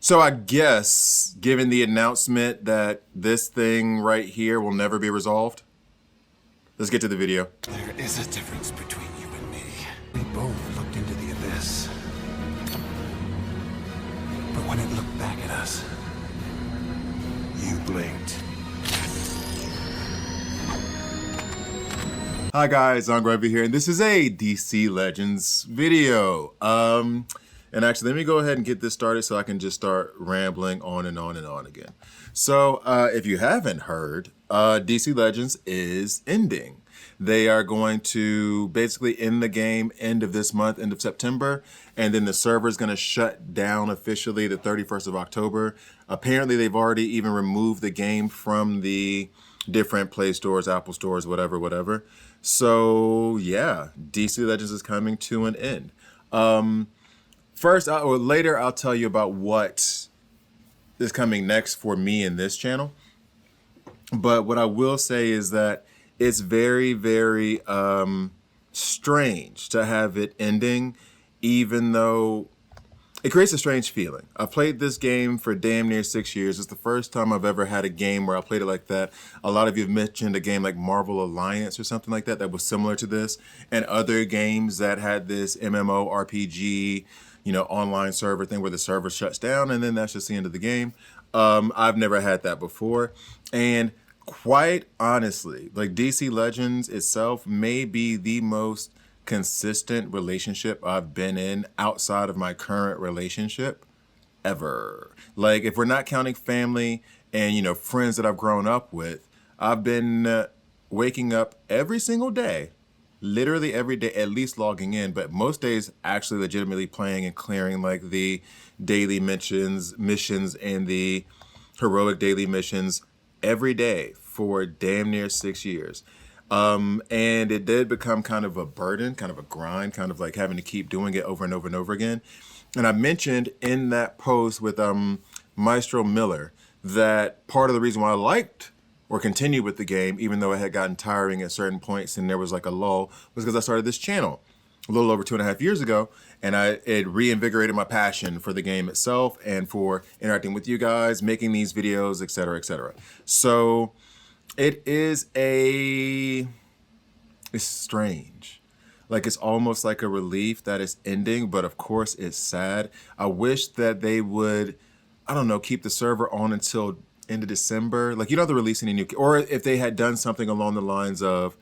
So I guess, given the announcement that this thing right here will never be resolved, let's get to the video. There is a difference between you and me. We both looked into the abyss. But when it looked back at us, you blinked. Hi guys, Angreifer here, and this is a DC Legends video. And actually, let me go ahead and get this started so I can just start rambling on and on and on again. So, if you haven't heard, DC Legends is ending. They are going to basically end the game end of this month, end of September, and then the server is going to shut down officially the 31st of October. Apparently, they've already even removed the game from the different Play stores, Apple stores, whatever. So yeah, DC Legends is coming to an end. First, or later, I'll tell you about what is coming next for me in this channel. But what I will say is that it's very strange to have it ending, even though it creates a strange feeling. I've played this game for damn near 6 years. It's the first time I've ever had a game where I played it like that. A lot of you have mentioned a game like Marvel Alliance or something like that was similar to this, and other games that had this MMORPG, online server thing where the server shuts down and then that's just the end of the game. I've never had that before. And quite honestly, like DC Legends itself may be the most consistent relationship I've been in outside of my current relationship ever. Like, if we're not counting family and, friends that I've grown up with, I've been waking up every single day, literally every day, at least logging in, but most days actually legitimately playing and clearing like the daily missions and the heroic daily missions every day for damn near 6 years. And it did become kind of a burden, kind of a grind, kind of like having to keep doing it over and over and over again. And I mentioned in that post with Maestro Miller that part of the reason why I liked or continued with the game, even though it had gotten tiring at certain points and there was like a lull, was because I started this channel a little over 2.5 years ago, and it reinvigorated my passion for the game itself and for interacting with you guys, making these videos, etc. So it's strange. Like, it's almost like a relief that it's ending, but of course it's sad. I wish that they would, I don't know, keep the server on until end of December. Like, they're releasing a new, or if they had done something along the lines of,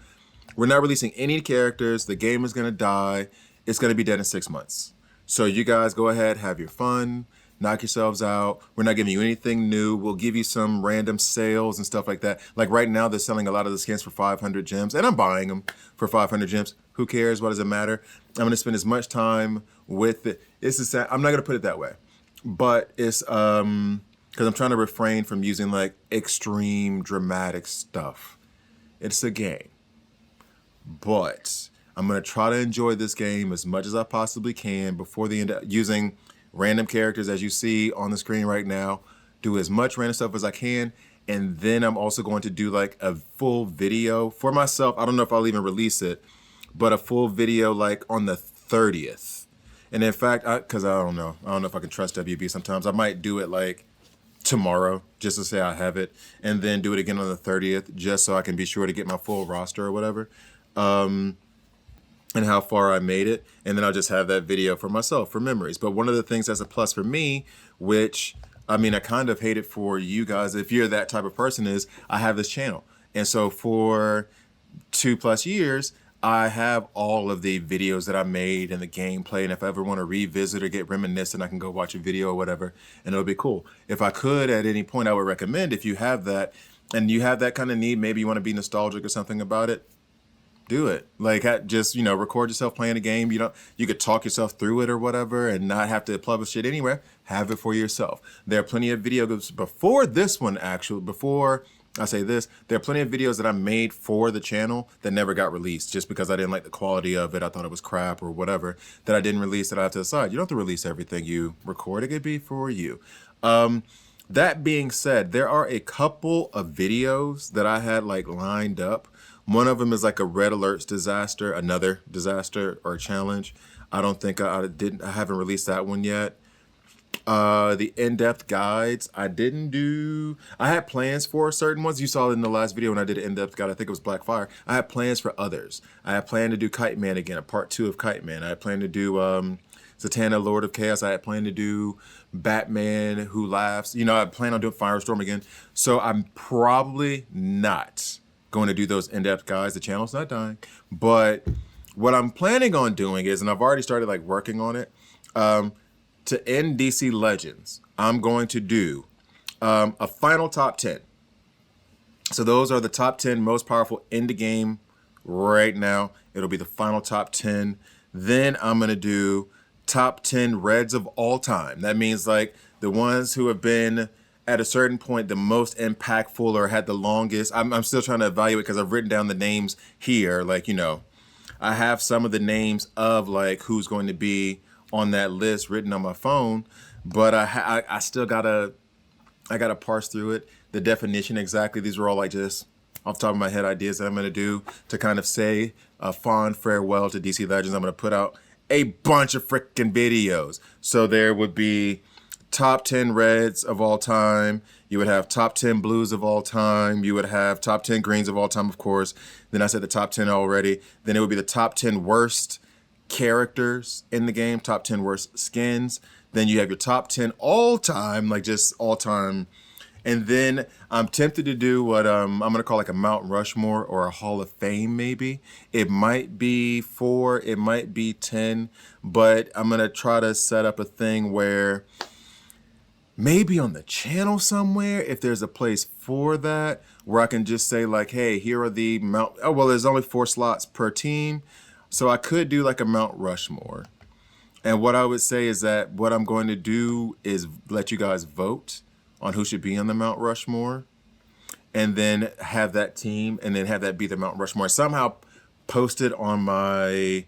we're not releasing any characters, the game is gonna die, it's gonna be dead in 6 months. So you guys go ahead, have your fun, knock yourselves out. We're not giving you anything new. We'll give you some random sales and stuff like that. Like right now, they're selling a lot of the skins for 500 gems, and I'm buying them for 500 gems. Who cares? What does it matter? I'm gonna spend as much time with it. I'm not gonna put it that way, but it's because I'm trying to refrain from using like extreme dramatic stuff. It's a game, but I'm gonna try to enjoy this game as much as I possibly can before the end of using random characters as you see on the screen right now, do as much random stuff as I can, and then I'm also going to do like a full video for myself. I don't know if I'll even release it, but a full video like on the 30th. And in fact, because I don't know if I can trust WB sometimes, I might do it like tomorrow just to say I have it, and then do it again on the 30th just so I can be sure to get my full roster or whatever. And how far I made it, and then I'll just have that video for myself for memories. But one of the things that's a plus for me, which I kind of hate it for you guys if you're that type of person, is I have this channel, and so for 2+ years I have all of the videos that I made and the gameplay, and if I ever want to revisit or get reminiscent, I can go watch a video or whatever, and it'll be cool. If I could at any point, I would recommend, if you have that and you have that kind of need, maybe you want to be nostalgic or something about it, do it. Like, just, record yourself playing a game. You could talk yourself through it or whatever and not have to publish it anywhere. Have it for yourself. There are plenty of videos before this one, actually, before I say this, there are plenty of videos that I made for the channel that never got released just because I didn't like the quality of it. I thought it was crap or whatever, that I didn't release, that I have to decide. You don't have to release everything you record. It could be for you. That being said, there are a couple of videos that I had like lined up. One of them is like a red alerts disaster, another disaster or challenge. I don't think I haven't released that one yet. The in-depth guides, I didn't do. I had plans for certain ones. You saw it in the last video when I did an in-depth guide. I think it was Blackfire. I had plans for others. I had planned to do Kite Man again, a part 2 of Kite Man. I had planned to do Zatanna, Lord of Chaos. I had planned to do Batman Who Laughs. You know, I plan on doing Firestorm again. So I'm probably not going to do those in-depth guides. The channel's not dying. But what I'm planning on doing is, and I've already started like working on it, to end DC Legends, I'm going to do a final top 10. So those are the top 10 most powerful in the game right now. It'll be the final top 10. Then I'm going to do top 10 Reds of all time. That means like the ones who have been at a certain point the most impactful or had the longest. I'm still trying to evaluate because I've written down the names here. Like, you know, I have some of the names of like who's going to be on that list written on my phone, but I still gotta parse through it. The definition exactly. These are all like just off the top of my head ideas that I'm gonna do to kind of say a fond farewell to DC Legends. I'm gonna put out a bunch of freaking videos. So there would be top 10 Reds of all time. You would have top 10 Blues of all time. You would have top 10 Greens of all time, of course. Then I said the top 10 already. Then it would be the top 10 worst characters in the game, top 10 worst skins. Then you have your top 10 all time, like just all time. And then I'm tempted to do what I'm going to call like a Mount Rushmore or a Hall of Fame, maybe. It might be 4, it might be 10, but I'm going to try to set up a thing where maybe on the channel somewhere, if there's a place for that, where I can just say like, hey, here are the Mount, oh, well, there's only 4 slots per team. So I could do like a Mount Rushmore. And what I would say is that what I'm going to do is let you guys vote on who should be on the Mount Rushmore, and then have that team, and then have that be the Mount Rushmore. Somehow post it on my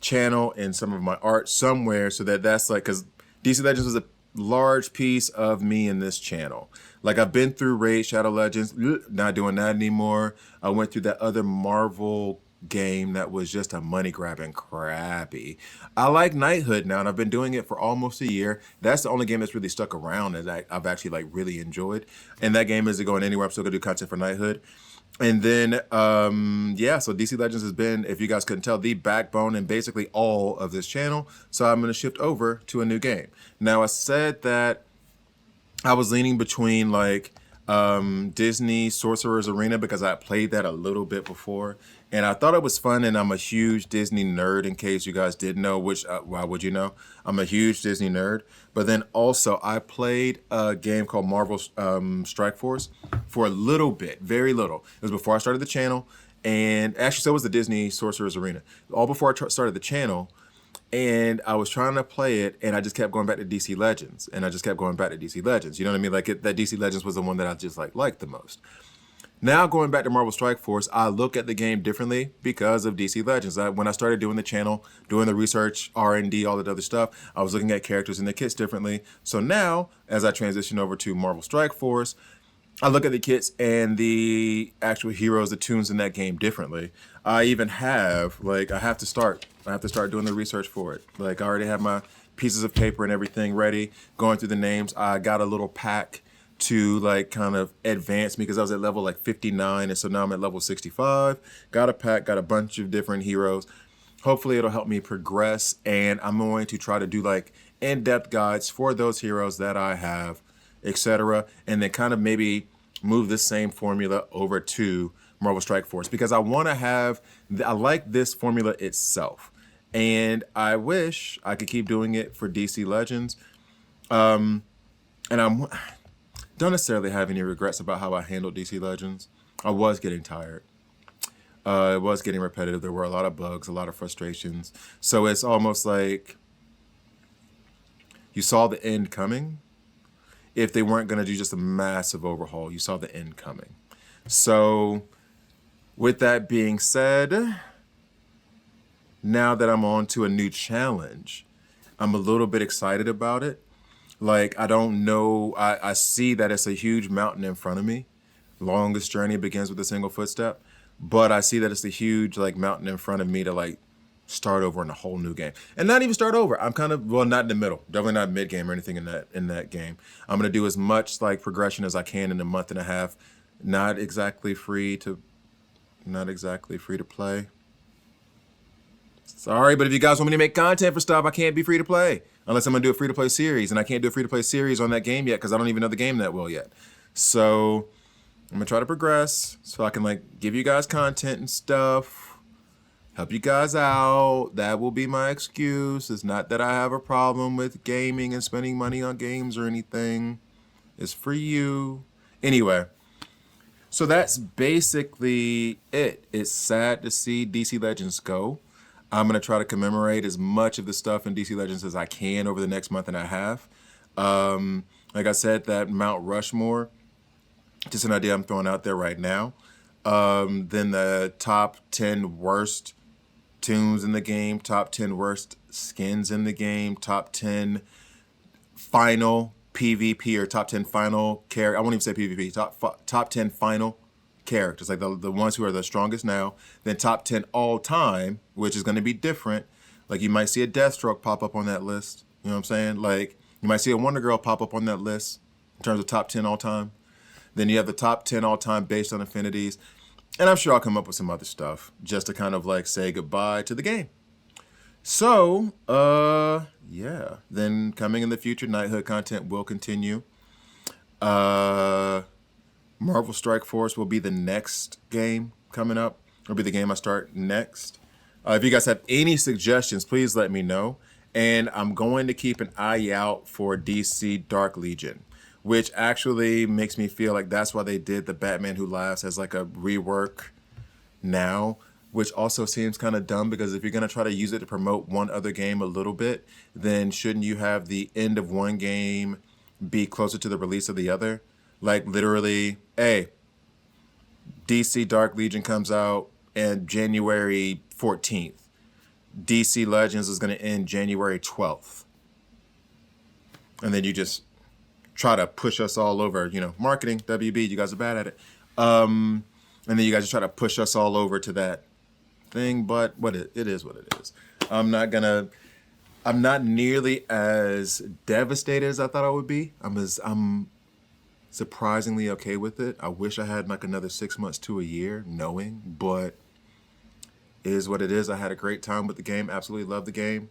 channel and some of my art somewhere, so that that's like, because DC Legends was a large piece of me in this channel. Like I've been through Raid Shadow Legends, not doing that anymore. I went through that other Marvel game that was just a money grabbing crappy. I like Knighthood now, and I've been doing it for almost a year. That's the only game that's really stuck around that I've actually like really enjoyed. And that game isn't going anywhere. I'm still gonna do content for Knighthood. And then yeah, so DC Legends has been, if you guys couldn't tell, the backbone and basically all of this channel. So I'm gonna shift over to a new game. Now I said that I was leaning between like Disney Sorcerer's Arena, because I played that a little bit before and I thought it was fun, and I'm a huge Disney nerd, in case you guys didn't know, which why would you know? I'm a huge Disney nerd. But then also I played a game called Marvel Strike Force for a little bit, very little. It was before I started the channel, and actually so was the Disney Sorcerer's Arena. All before I started the channel. And I was trying to play it, and I just kept going back to DC Legends, and I just kept going back to DC Legends. You know what I mean? Like that DC Legends was the one that I just liked the most. Now going back to Marvel Strike Force, I look at the game differently because of DC Legends. When I started doing the channel, doing the research, R&D, all that other stuff, I was looking at characters and the kits differently. So now, as I transition over to Marvel Strike Force, I look at the kits and the actual heroes, the tunes in that game differently. I even have, like, I have to start doing the research for it. Like, I already have my pieces of paper and everything ready, going through the names. I got a little pack to like kind of advance me, because I was at level like 59, and so now I'm at level 65. Got a pack, got a bunch of different heroes. Hopefully it'll help me progress, and I'm going to try to do like in-depth guides for those heroes that I have, etc. And then kind of maybe move the same formula over to Marvel Strike Force, because I want to have, I like this formula itself, and I wish I could keep doing it for DC Legends. And I'm don't necessarily have any regrets about how I handled DC Legends. I was getting tired. It was getting repetitive. There were a lot of bugs, a lot of frustrations. So it's almost like you saw the end coming. If they weren't going to do just a massive overhaul, you saw the end coming. So with that being said, now that I'm on to a new challenge, I'm a little bit excited about it. Like, I don't know, I see that it's a huge mountain in front of me. Longest journey begins with a single footstep. But I see that it's a huge like mountain in front of me to like start over in a whole new game. And not even start over. I'm kind of, well, not in the middle. Definitely not mid game or anything in that game. I'm gonna do as much like progression as I can in a month and a half. Not exactly free to play. Sorry, but if you guys want me to make content for stuff, I can't be free to play. Unless I'm gonna do a free to play series. And I can't do a free to play series on that game yet because I don't even know the game that well yet. So I'm gonna try to progress so I can like give you guys content and stuff, help you guys out. That will be my excuse. It's not that I have a problem with gaming and spending money on games or anything. It's for you. Anyway, so that's basically it. It's sad to see DC Legends go. I'm gonna try to commemorate as much of the stuff in DC Legends as I can over the next month and a half. Like I said, that Mount Rushmore, just an idea I'm throwing out there right now. Then the top 10 worst tunes in the game, top 10 worst skins in the game, top 10 final PvP or top 10 final character. I won't even say PvP. Top 10 final characters, like the ones who are the strongest now. Then top 10 all time, which is going to be different. Like you might see a Deathstroke pop up on that list. You know what I'm saying? Like you might see a Wonder Girl pop up on that list in terms of top 10 all time. Then you have the top 10 all time based on affinities. And I'm sure I'll come up with some other stuff just to kind of like say goodbye to the game. So, yeah. Then coming in the future, Knighthood content will continue. Marvel Strike Force will be the next game coming up. It'll be the game I start next. If you guys have any suggestions, please let me know. And I'm going to keep an eye out for DC Dark Legion, which actually makes me feel like that's why they did the Batman Who Laughs as like a rework now, which also seems kind of dumb because if you're going to try to use it to promote one other game a little bit, then shouldn't you have the end of one game be closer to the release of the other? Like literally, hey, DC Dark Legion comes out and January 14th. DC Legends is going to end January 12th. And then you just try to push us all over, you know, marketing, WB, you guys are bad at it. And then you guys just try to push us all over to that thing, but it is what it is. I'm not nearly as devastated as I thought I would be. I'm surprisingly okay with it. I wish I had like another 6 months to a year knowing, but it is what it is. I had a great time with the game. Absolutely love the game.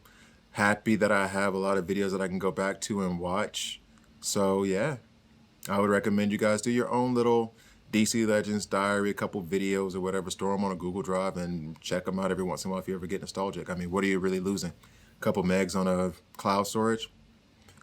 Happy that I have a lot of videos that I can go back to and watch. So yeah, I would recommend you guys do your own little DC Legends diary, a couple videos or whatever, store them on a Google Drive and check them out every once in a while if you ever get nostalgic. I mean, what are you really losing? A couple megs on a cloud storage?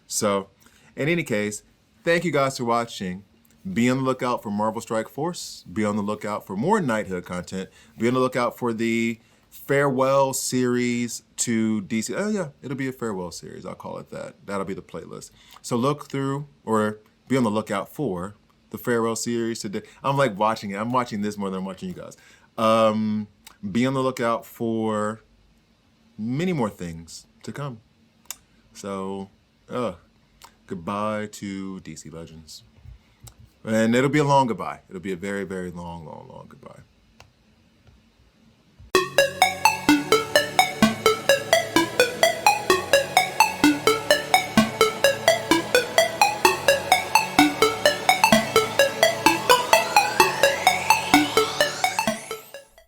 So in any case, thank you guys for watching. Be on the lookout for Marvel Strike Force. Be on the lookout for more Knighthood content. Be on the lookout for the farewell series to DC. Oh yeah, it'll be a farewell series. I'll call it that. That'll be the playlist. So look through or be on the lookout for the farewell series today. I'm like watching it. I'm watching this more than I'm watching you guys. Be on the lookout for many more things to come. So, goodbye to DC Legends. And it'll be a long goodbye. It'll be a very, very long, long, long goodbye.